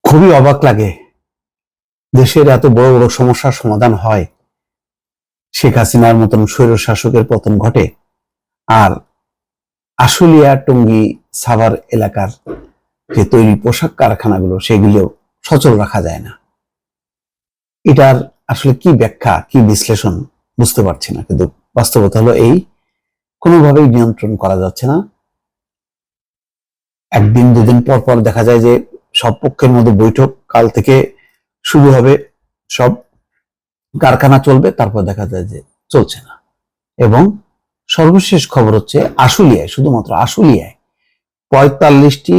খুবই অবাক লাগে দেশের এত বড় বড় সমস্যার সমাধান হয়, শেখ হাসিনার মতন স্বৈর শাসকের পতন ঘটে, আর আশুলিয়া টঙ্গী সাভার এলাকার যে তৈরি পোশাক কারখানাগুলো সেগুলো সচল রাখা যায় না। এটার আসলে কি ব্যাখ্যা, কি বিশ্লেষণ বুঝতে পারছি না, কিন্তু বাস্তবতা হলো এই, কোনোভাবেই নিয়ন্ত্রণ করা যাচ্ছে না। একদিন দুদিন পর পর দেখা যায় যে সব পক্ষের মধ্যে বৈঠক, কাল থেকে শুরু হবে, সব কারখানা চলবে, তারপর দেখা যায় যে চলছে না। এবং সর্বশেষ খবর হচ্ছে আশুলিয়ায়, শুধুমাত্র আশুলিয়ায় ৪৫টি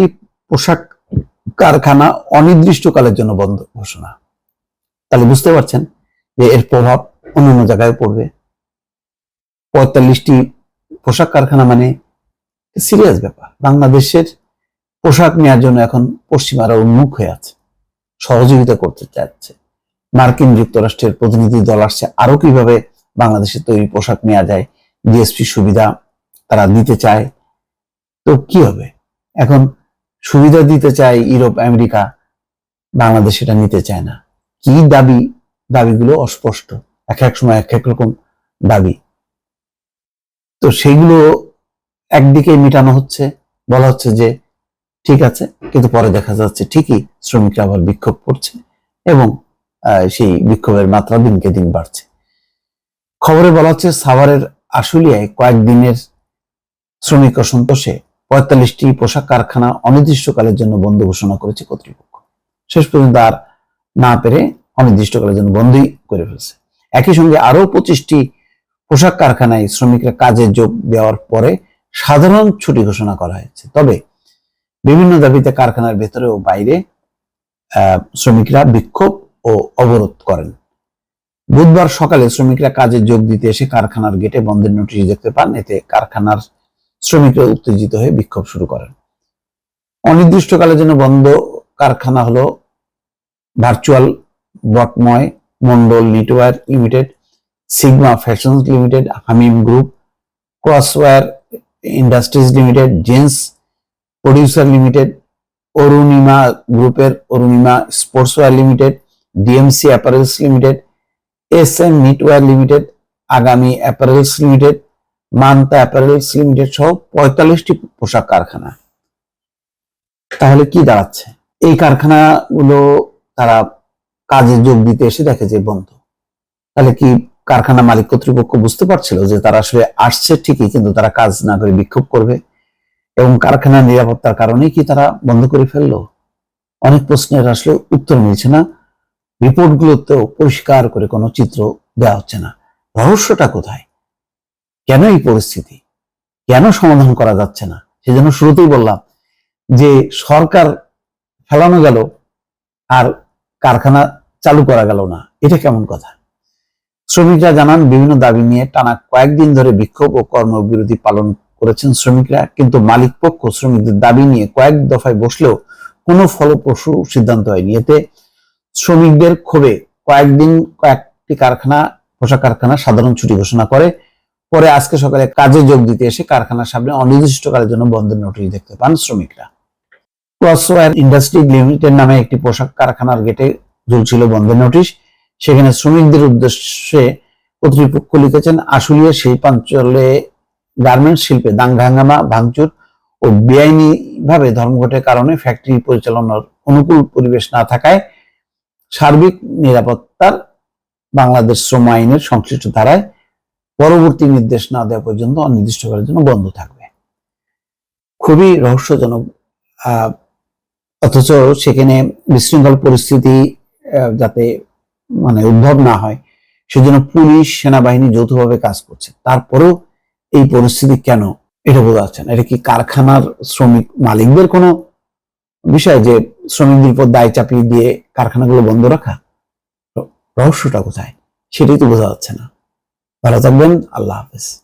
পোশাক কারখানা অনির্দিষ্টকালের জন্য বন্ধ ঘোষণা। তাহলে বুঝতে পারছেন যে এর প্রভাব অন্যান্য জায়গায় পড়বে। ৪৫টি পোশাক কারখানা মানে সিরিয়াস ব্যাপার। বাংলাদেশের পোশাক নেওয়ার জন্য এখন পশ্চিমারা উন্মুখ হয়ে আছে, সহযোগিতা করতে চাচ্ছে। মার্কিন যুক্তরাষ্ট্রের প্রতিনিধি দল আসছে, আরো কিভাবে বাংলাদেশের তৈরি পোশাক নেওয়া যায়, জিএসপি সুবিধা তারা দিতে চায়। তো কি হবে এখন? সুবিধা দিতে চায় ইউরোপ আমেরিকা, বাংলাদেশ এটা নিতে চায় না। কি দাবি? দাবিগুলো অস্পষ্ট, এক এক সময় এক এক রকম দাবি। তো সেইগুলো একদিকে মেটানো হচ্ছে, বলা হচ্ছে যে ঠিক আছে, কিন্তু পরে দেখা যাচ্ছে ঠিকই শ্রমিকরা আবার বিক্ষোভ করছে এবং সেই বিক্ষোভের মাত্রা দিনকে দিন বাড়ছে। খবরে বলা হচ্ছে সাভারের আশুলিয়ায় কয়েকদিনের শ্রমিক অসন্তোষে ৪৫টি পোশাক কারখানা অনির্দিষ্টকালের জন্য বন্ধ ঘোষণা করেছে কর্তৃপক্ষ। শেষ পর্যন্ত আর না পেরে অনির্দিষ্টকালের জন্য বন্ধই করে ফেলছে। একই সঙ্গে আরো ২৫টি পোশাক কারখানায় শ্রমিকরা কাজে যোগ দেওয়ার পরে সাধারণ ছুটি ঘোষণা করা হয়েছে। তবে বিভিন্ন দাবিতে কারখানার ভেতরে ও বাইরে শ্রমিকরা বিক্ষোভ ও অবরোধ করেন। বুধবার সকালে শ্রমিকরা কাজে যোগ দিতে এসে কারখানার গেটে বন্ধের নোটিশ দেখতে পান। এতে কারখানার শ্রমিকরা উত্তেজিত হয়ে বিক্ষোভ শুরু করেন। অনির্দিষ্টকালের জন্য বন্ধ কারখানা হলো virtual, bottoms, Mondol knitwear limited, Sigma fashion limited, Hamim group, crossware industries limited, jeans producer limited, Arunima গ্রুপের Arunima sportswear limited, DMC apparels limited, SM knitwear limited, Agami apparels limited, Manta apparels limited সহ ৪৫টি পোশাক কারখানা। তাহলে কি দাঁড়াচ্ছে? এই কারখানাগুলো তারা কাজে যোগ দিতে এসে দেখে যে বন্ধ। তাহলে কি কারখানা মালিক কর্তৃপক্ষ বুঝতে পারছিল যে তারা আসলে আসছে ঠিকই, কিন্তু তারা কাজ না করে বিক্ষোভ করবে এবং কারখানার নিরাপত্তার কারণেই কি তারা বন্ধ করে ফেললো? অনেক প্রশ্নের আসলে উত্তর মিলছে না। রিপোর্টগুলোতেও পরিষ্কার করে কোনো চিত্র দেওয়া হচ্ছে না। রহস্যটা কোথায়? কেন এই পরিস্থিতি? কেন সমাধান করা যাচ্ছে না? সেজন্য শুরুতেই বললাম যে সরকার ফেলানো গেল আর কারখানা চালু করা গেল না, এটা কেমন কথা? শ্রমিকরা জানান, বিভিন্ন দাবি নিয়ে টানা কয়েকদিন ধরে বিক্ষোভ ও কর্মবিরতি পালন করেছেন শ্রমিকরা, কিন্তু মালিক পক্ষ শ্রমিকদের দাবি নিয়ে কয়েক দফায় বসলেও কোনো ফলপ্রসূ সিদ্ধান্ত হয়নি। এতে শ্রমিকদের ক্ষোভে কয়েকটি কারখানা, পোশাক কারখানা সাধারণ ছুটি ঘোষণা করে। পরে আজকে সকালে কাজে যোগ দিতে এসে কারখানার সামনে অনির্দিষ্টকালের জন্য বন্ধের নোটিশ দেখতে পান শ্রমিকরা। ক্রসওয়্যার ইন্ডাস্ট্রি লিমিটেড নামে একটি পোশাক কারখানার গেটে ঝুলছিল বন্ধের নোটিশ। সেখানে শ্রমিকদের উদ্দেশ্যে কর্তৃপক্ষ লিখেছেন, আশুলিয়া শিল্পাঞ্চলে গার্মেন্টস শিল্পে দাঙ্গা-হাঙ্গামা, ভাঙচুর ও বেআইনিভাবে ধর্মঘটের কারণে ফ্যাক্টরি পরিচালনার অনুকূল পরিবেশ না থাকায় সার্বিক নিরাপত্তার বাংলাদেশ শ্রম আইনের সংশ্লিষ্ট ধারায় পরবর্তী নির্দেশ না দেওয়া পর্যন্ত অনির্দিষ্টকালের জন্য বন্ধ থাকবে। খুবই রহস্যজনক। অথচ সেখানে বিশৃঙ্খল পরিস্থিতি যাতে উদ্ভব না হয় সেজন্য পুলিশ, সেনাবাহিনী যৌথভাবে কাজ করছে। তারপরেও এই পরিস্থিতি কেন, এটা বোঝা যাচ্ছে না। এটা কি কারখানার শ্রমিক মালিকদের কোনো বিষয় যে শ্রমিকদের উপর দায় চাপিয়ে দিয়ে কারখানাগুলো বন্ধ রাখা? রহস্যটা কোথায় সেটাই তো বোঝা যাচ্ছে না। ভালো থাকবেন, আল্লাহ হাফেজ।